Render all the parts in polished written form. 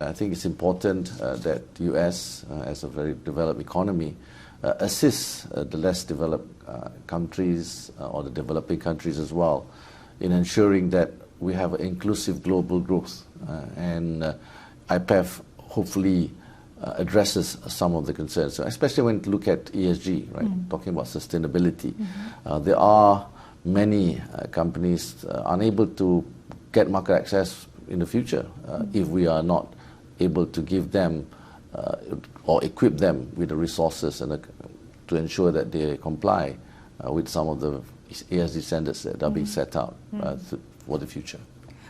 I think it's important that the U.S., as a very developed economy, assists the less developed countries or the developing countries as well in ensuring that we have inclusive global growth. And IPEF hopefully addresses some of the concerns, so especially when you look at ESG, right? Talking about sustainability. There are many companies unable to get market access in the future if we are not able to give them or equip them with the resources and to ensure that they comply with some of the ESG standards that are being set out for the future.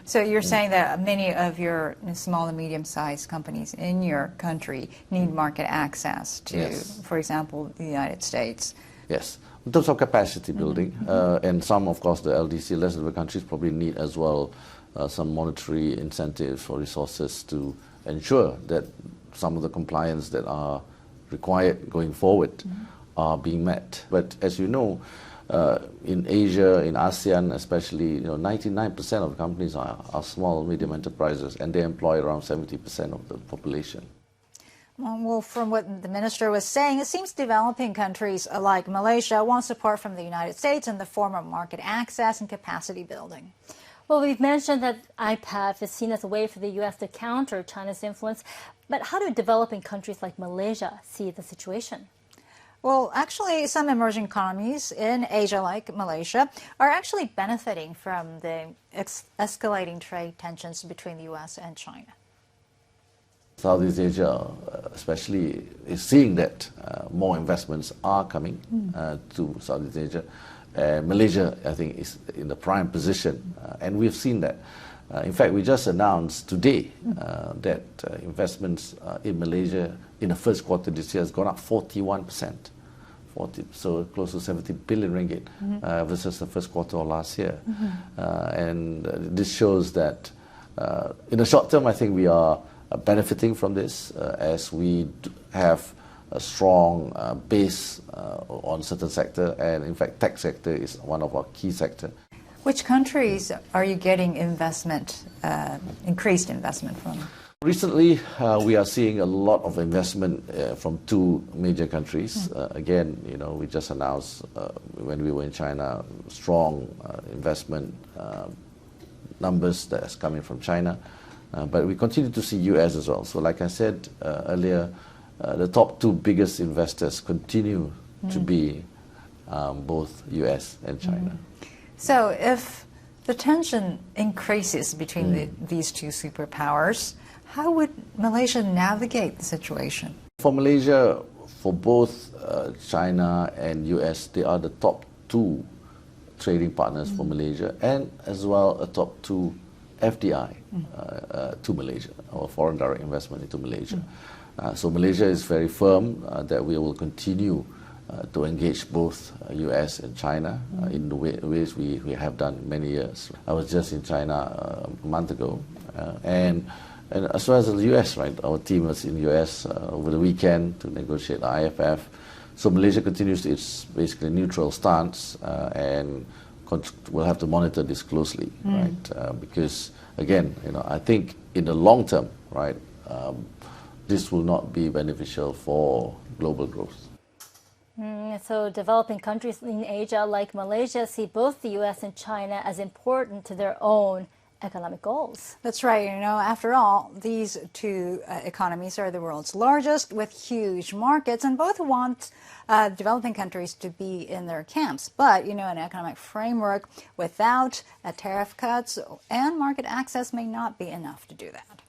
So you're saying that many of your small and medium-sized companies in your country need market access to, for example, the United States? Yes. In terms of capacity building, and some, of course, the LDC, less developed countries, probably need as well some monetary incentives or resources to ensure that some of the compliance that are required going forward are being met. But as you know, in Asia, in ASEAN especially, 99% of companies are small, medium enterprises, and they employ around 70% of the population. Well, from what the minister was saying, it seems developing countries like Malaysia want support from the United States in the form of market access and capacity building. Well, we've mentioned that IPEF is seen as a way for the U.S. to counter China's influence, but how do developing countries like Malaysia see the situation? Well, actually, some emerging economies in Asia, like Malaysia, are actually benefiting from the escalating trade tensions between the U.S. and China. Southeast Asia, especially, is seeing that more investments are coming to Southeast Asia. Malaysia, I think, is in the prime position, and we've seen that. In fact, we just announced today that investments in Malaysia in the first quarter this year has gone up 41%, so close to 70 billion ringgit versus the first quarter of last year. And this shows that in the short term, I think we are benefiting from this as we have a strong base on certain sector, and in fact tech sector is one of our key sector. Which countries are you getting investment, increased investment from? Recently, we are seeing a lot of investment from two major countries. Again, we just announced when we were in China, strong investment numbers that is coming from China. But we continue to see US as well. So like I said earlier, the top two biggest investors continue to be both US and China. So if the tension increases between these two superpowers, how would Malaysia navigate the situation? For Malaysia, for both China and US, they are the top two trading partners for Malaysia, and as well a top two FDI to Malaysia, or foreign direct investment into Malaysia. So Malaysia is very firm that we will continue to engage both US and China in the ways we have done many years. I was just in China a month ago, and as well as the US, right? Our team was in US over the weekend to negotiate the IPEF. So Malaysia continues its basically neutral stance, and we'll have to monitor this closely, right? Because again, I think in the long term, right, this will not be beneficial for global growth. So developing countries in Asia like Malaysia see both the U.S. and China as important to their own economic goals. That's right. After all, these two economies are the world's largest with huge markets, and both want developing countries to be in their camps. But, an economic framework without tariff cuts and market access may not be enough to do that.